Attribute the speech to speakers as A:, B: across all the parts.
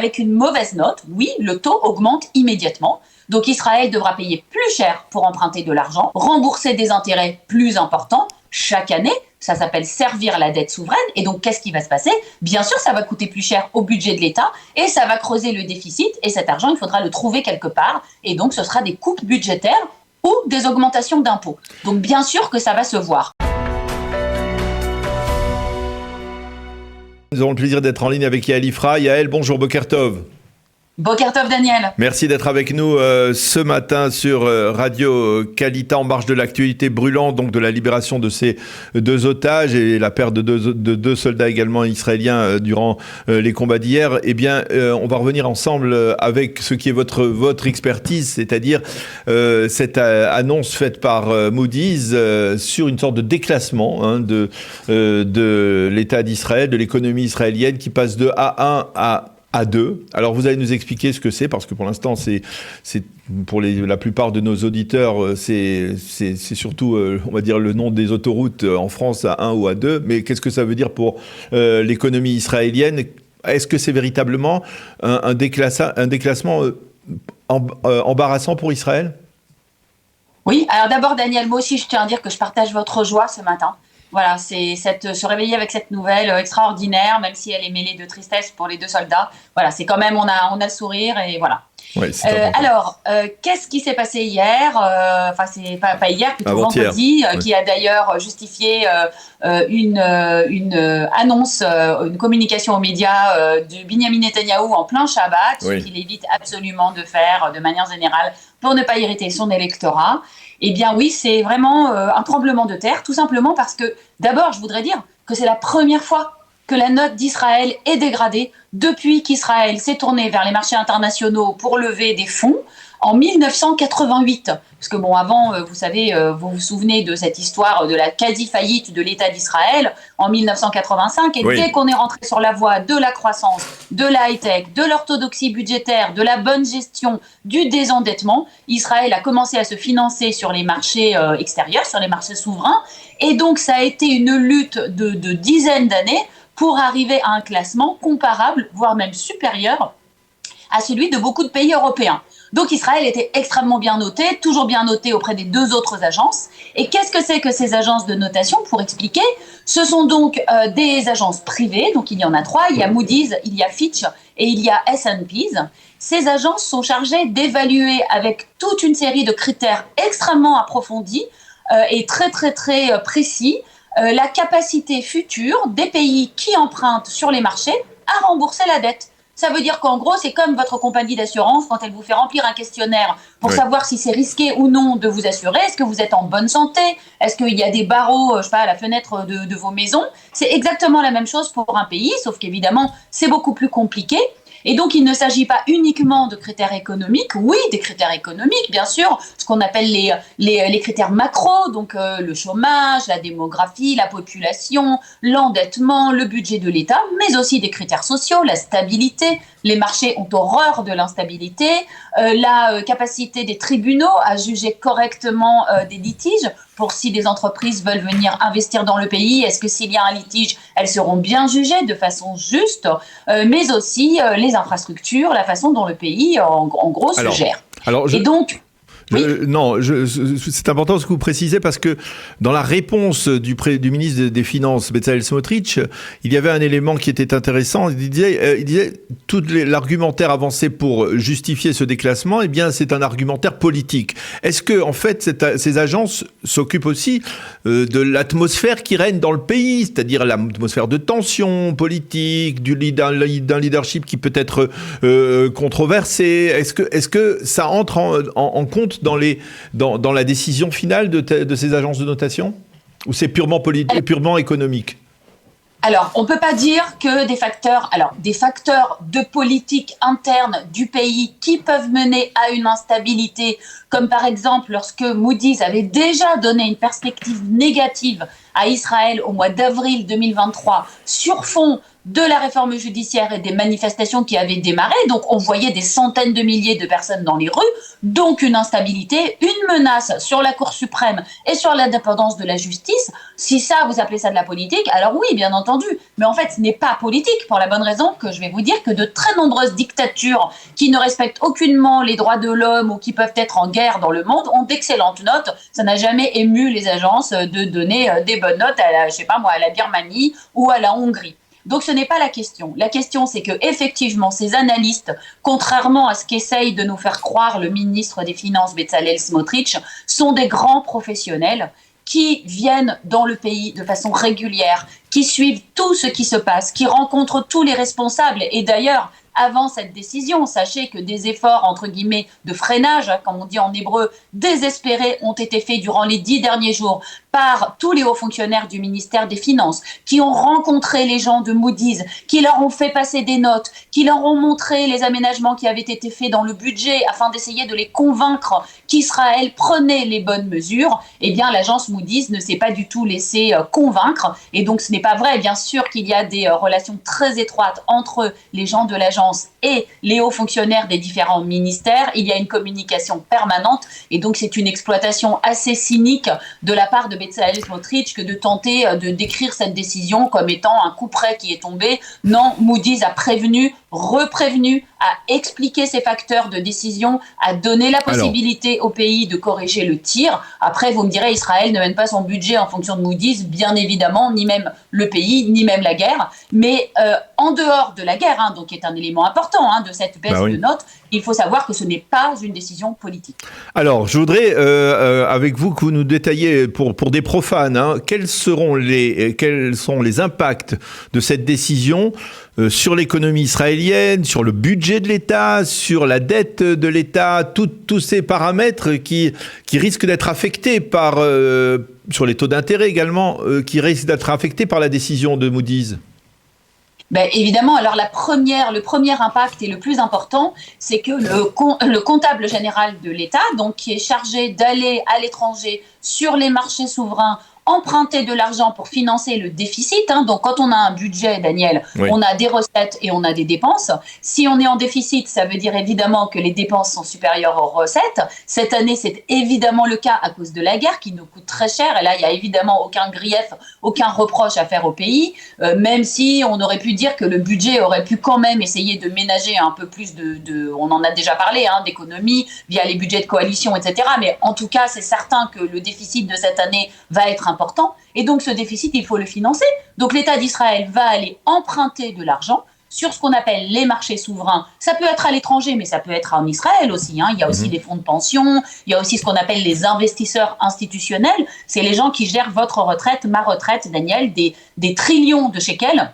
A: avec une mauvaise note, oui, le taux augmente immédiatement. Donc Israël devra payer plus cher pour emprunter de l'argent, rembourser des intérêts plus importants chaque année. Ça s'appelle servir la dette souveraine. Et donc, qu'est-ce qui va se passer? Bien sûr, ça va coûter plus cher au budget de l'État et ça va creuser le déficit. Et cet argent, il faudra le trouver quelque part. Et donc, ce sera des coupes budgétaires ou des augmentations d'impôts. Donc, bien sûr que ça va se voir.
B: Nous avons le plaisir d'être en ligne avec Yael Ifra. Yael, bonjour, Boker Tov.
A: Boker Tov, Daniel.
B: Merci d'être avec nous ce matin sur Radio Kalita en marge de l'actualité brûlante, donc de la libération de ces deux otages et la perte de deux soldats également israéliens durant les combats d'hier. Eh bien, on va revenir ensemble avec ce qui est votre expertise, c'est-à-dire cette annonce faite par Moody's sur une sorte de déclassement de l'État d'Israël, de l'économie israélienne qui passe de A1 à A2. Alors vous allez nous expliquer ce que c'est, parce que pour l'instant c'est pour la plupart de nos auditeurs c'est surtout on va dire le nom des autoroutes en France A1 ou A2, mais qu'est-ce que ça veut dire pour l'économie israélienne? Est-ce que c'est véritablement un déclassement embarrassant pour Israël?
A: Oui, alors d'abord Daniel, moi aussi je tiens à dire que je partage votre joie ce matin. Voilà, c'est se réveiller avec cette nouvelle extraordinaire, même si elle est mêlée de tristesse pour les deux soldats. Voilà, c'est quand même, on a le sourire et voilà.
B: Ouais,
A: alors, qu'est-ce qui s'est passé hier? Enfin, c'est pas hier, plutôt vendredi, qui a d'ailleurs justifié une annonce, une communication aux médias de Binyamin Netanyahou en plein Shabbat, ce qu'il évite absolument de faire de manière générale pour ne pas irriter son électorat. Eh bien oui, c'est vraiment un tremblement de terre, tout simplement parce que, d'abord, je voudrais dire que c'est la première fois que la note d'Israël est dégradée depuis qu'Israël s'est tourné vers les marchés internationaux pour lever des fonds en 1988. Parce que bon, avant, vous savez, vous vous souvenez de cette histoire de la quasi-faillite de l'État d'Israël en 1985. Et dès qu'on est rentré sur la voie de la croissance, de la high-tech, de l'orthodoxie budgétaire, de la bonne gestion, du désendettement, Israël a commencé à se financer sur les marchés extérieurs, sur les marchés souverains. Et donc, ça a été une lutte de dizaines d'années pour arriver à un classement comparable, voire même supérieur à celui de beaucoup de pays européens. Donc Israël était extrêmement bien noté, toujours bien noté auprès des deux autres agences. Et qu'est-ce que c'est que ces agences de notation? Pour expliquer, ce sont donc des agences privées, donc il y en a trois, il y a Moody's, il y a Fitch et il y a S&P. Ces agences sont chargées d'évaluer avec toute une série de critères extrêmement approfondis et très très très précis la capacité future des pays qui empruntent sur les marchés à rembourser la dette. Ça veut dire qu'en gros, c'est comme votre compagnie d'assurance quand elle vous fait remplir un questionnaire pour savoir si c'est risqué ou non de vous assurer. Est-ce que vous êtes en bonne santé? Est-ce qu'il y a des barreaux, je sais pas, à la fenêtre de vos maisons? C'est exactement la même chose pour un pays, sauf qu'évidemment, c'est beaucoup plus compliqué. Et donc, il ne s'agit pas uniquement de critères économiques. Oui, des critères économiques, bien sûr, ce qu'on appelle les critères macro, donc le chômage, la démographie, la population, l'endettement, le budget de l'État, mais aussi des critères sociaux, la stabilité. Les marchés ont horreur de l'instabilité, la capacité des tribunaux à juger correctement des litiges pour si des entreprises veulent venir investir dans le pays. Est-ce que s'il y a un litige, elles seront bien jugées de façon juste, mais aussi les infrastructures, la façon dont le pays, en gros, se gère. Et donc...
B: c'est important ce que vous précisez, parce que dans la réponse du ministre des Finances, Bezalel Smotrich, il y avait un élément qui était intéressant. Il disait tout l'argumentaire avancé pour justifier ce déclassement, eh bien, c'est un argumentaire politique. Est-ce que, en fait, ces agences s'occupent aussi de l'atmosphère qui règne dans le pays, c'est-à-dire l'atmosphère de tension politique, d'un leadership qui peut être controversé? Est-ce que ça entre en compte dans la décision finale de ces agences de notation? Ou c'est purement politique et purement économique?
A: Alors, on ne peut pas dire que des facteurs de politique interne du pays qui peuvent mener à une instabilité, comme par exemple lorsque Moody's avait déjà donné une perspective négative à Israël au mois d'avril 2023 sur fond de la réforme judiciaire et des manifestations qui avaient démarré. Donc on voyait des centaines de milliers de personnes dans les rues, donc une instabilité, une menace sur la Cour suprême et sur l'indépendance de la justice. Si ça, vous appelez ça de la politique, alors oui, bien entendu. Mais en fait, ce n'est pas politique pour la bonne raison que je vais vous dire que de très nombreuses dictatures qui ne respectent aucunement les droits de l'homme ou qui peuvent être en guerre dans le monde ont d'excellentes notes. Ça n'a jamais ému les agences de donner des bonnes notes à la, je sais pas moi, à la Birmanie ou à la Hongrie. Donc ce n'est pas la question. La question, c'est que effectivement, ces analystes, contrairement à ce qu'essaye de nous faire croire le ministre des Finances Bezalel Smotrich, sont des grands professionnels qui viennent dans le pays de façon régulière, qui suivent tout ce qui se passe, qui rencontrent tous les responsables. Et d'ailleurs, avant cette décision, sachez que des efforts, entre guillemets, de freinage, comme on dit en hébreu, désespérés ont été faits durant les 10 derniers jours par tous les hauts fonctionnaires du ministère des Finances, qui ont rencontré les gens de Moody's, qui leur ont fait passer des notes, qui leur ont montré les aménagements qui avaient été faits dans le budget afin d'essayer de les convaincre qu'Israël prenait les bonnes mesures. Eh bien, l'agence Moody's ne s'est pas du tout laissée convaincre. Et donc, ce n'est pas vrai. Bien sûr qu'il y a des relations très étroites entre les gens de l'agence et les hauts fonctionnaires des différents ministères. Il y a une communication permanente. Et donc, c'est une exploitation assez cynique de la part de Bezalel Smotrich que de tenter de décrire cette décision comme étant un coup près qui est tombé. Non, Moody's a prévenu, reprévenu, a expliqué ses facteurs de décision, a donné la possibilité au pays de corriger le tir. Après, vous me direz, Israël ne mène pas son budget en fonction de Moody's, bien évidemment, ni même le pays, ni même la guerre. Mais en dehors de la guerre, donc qui est un élément important de cette baisse de notes, il faut savoir que ce n'est pas une décision politique.
B: Alors, je voudrais, avec vous, que vous nous détailliez, pour des profanes, quels sont les impacts de cette décision sur l'économie israélienne, sur le budget de l'État, sur la dette de l'État, tous ces paramètres qui risquent d'être affectés par, sur les taux d'intérêt également, qui risquent d'être affectés par la décision de Moody's.
A: Ben, évidemment, alors le premier impact et le plus important, c'est que le comptable général de l'État, donc qui est chargé d'aller à l'étranger sur les marchés souverains, emprunter de l'argent pour financer le déficit. Donc, quand on a un budget, Daniel, on a des recettes et on a des dépenses. Si on est en déficit, ça veut dire évidemment que les dépenses sont supérieures aux recettes. Cette année, c'est évidemment le cas à cause de la guerre qui nous coûte très cher. Et là, il n'y a évidemment aucun grief, aucun reproche à faire au pays, même si on aurait pu dire que le budget aurait pu quand même essayer de ménager un peu plus on en a déjà parlé, d'économie via les budgets de coalition, etc. Mais en tout cas, c'est certain que le déficit de cette année va être important. Et donc, ce déficit, il faut le financer. Donc, l'État d'Israël va aller emprunter de l'argent sur ce qu'on appelle les marchés souverains. Ça peut être à l'étranger, mais ça peut être en Israël aussi. Il y a aussi des fonds de pension, il y a aussi ce qu'on appelle les investisseurs institutionnels. C'est les gens qui gèrent votre retraite, ma retraite, Daniel, des trillions de shekels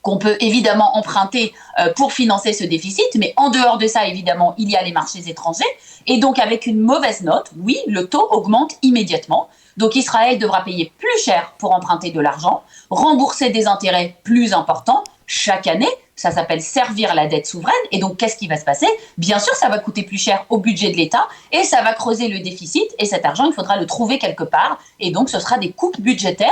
A: qu'on peut évidemment emprunter pour financer ce déficit. Mais en dehors de ça, évidemment, il y a les marchés étrangers. Et donc, avec une mauvaise note, oui, le taux augmente immédiatement. Donc Israël devra payer plus cher pour emprunter de l'argent, rembourser des intérêts plus importants chaque année. Ça s'appelle servir la dette souveraine. Et donc, qu'est-ce qui va se passer ? Bien sûr, ça va coûter plus cher au budget de l'État et ça va creuser le déficit. Et cet argent, il faudra le trouver quelque part. Et donc, ce sera des coupes budgétaires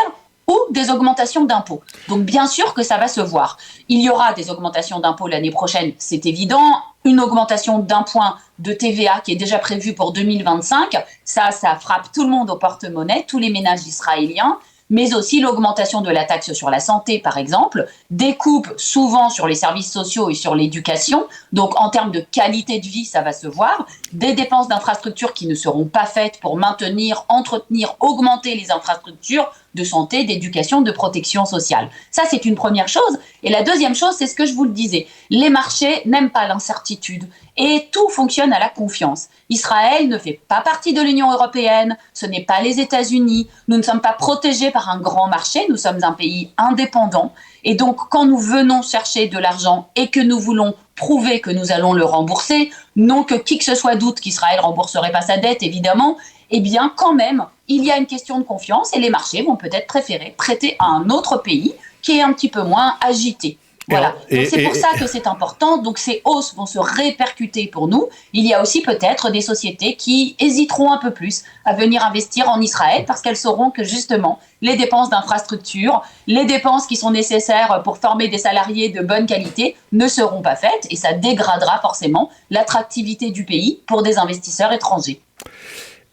A: ou des augmentations d'impôts. Donc, bien sûr que ça va se voir. Il y aura des augmentations d'impôts l'année prochaine, c'est évident. Une augmentation d'1 point de TVA qui est déjà prévue pour 2025. Ça frappe tout le monde au porte-monnaie, tous les ménages israéliens. Mais aussi l'augmentation de la taxe sur la santé, par exemple, des coupes souvent sur les services sociaux et sur l'éducation. Donc, en termes de qualité de vie, ça va se voir. Des dépenses d'infrastructures qui ne seront pas faites pour maintenir, entretenir, augmenter les infrastructures de santé, d'éducation, de protection sociale. Ça, c'est une première chose. Et la deuxième chose, c'est ce que je vous le disais. Les marchés n'aiment pas l'incertitude et tout fonctionne à la confiance. Israël ne fait pas partie de l'Union européenne, ce n'est pas les États-Unis, nous ne sommes pas protégés par un grand marché, nous sommes un pays indépendant. Et donc, quand nous venons chercher de l'argent et que nous voulons prouver que nous allons le rembourser, non que qui que ce soit doute qu'Israël ne rembourserait pas sa dette, évidemment, eh bien, quand même, il y a une question de confiance et les marchés vont peut-être préférer prêter à un autre pays qui est un petit peu moins agité. Voilà. Donc c'est pour ça que c'est important. Donc ces hausses vont se répercuter pour nous. Il y a aussi peut-être des sociétés qui hésiteront un peu plus à venir investir en Israël parce qu'elles sauront que justement les dépenses d'infrastructure, les dépenses qui sont nécessaires pour former des salariés de bonne qualité ne seront pas faites et ça dégradera forcément l'attractivité du pays pour des investisseurs étrangers.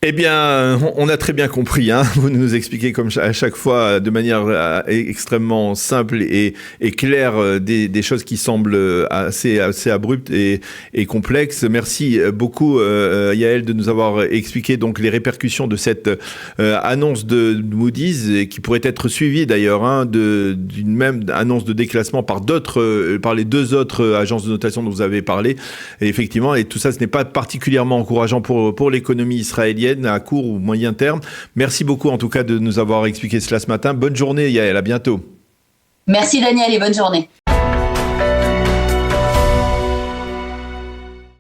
B: Eh bien, on a très bien compris. Vous nous expliquez comme à chaque fois de manière extrêmement simple et claire des choses qui semblent assez abruptes et complexes. Merci beaucoup, Yael, de nous avoir expliqué donc les répercussions de cette annonce de Moody's et qui pourrait être suivie d'ailleurs d'une même annonce de déclassement par les deux autres agences de notation dont vous avez parlé. Et effectivement, et tout ça, ce n'est pas particulièrement encourageant pour l'économie israélienne à court ou moyen terme. Merci beaucoup en tout cas de nous avoir expliqué cela ce matin. Bonne journée Yael, à bientôt.
A: Merci Daniel et bonne journée.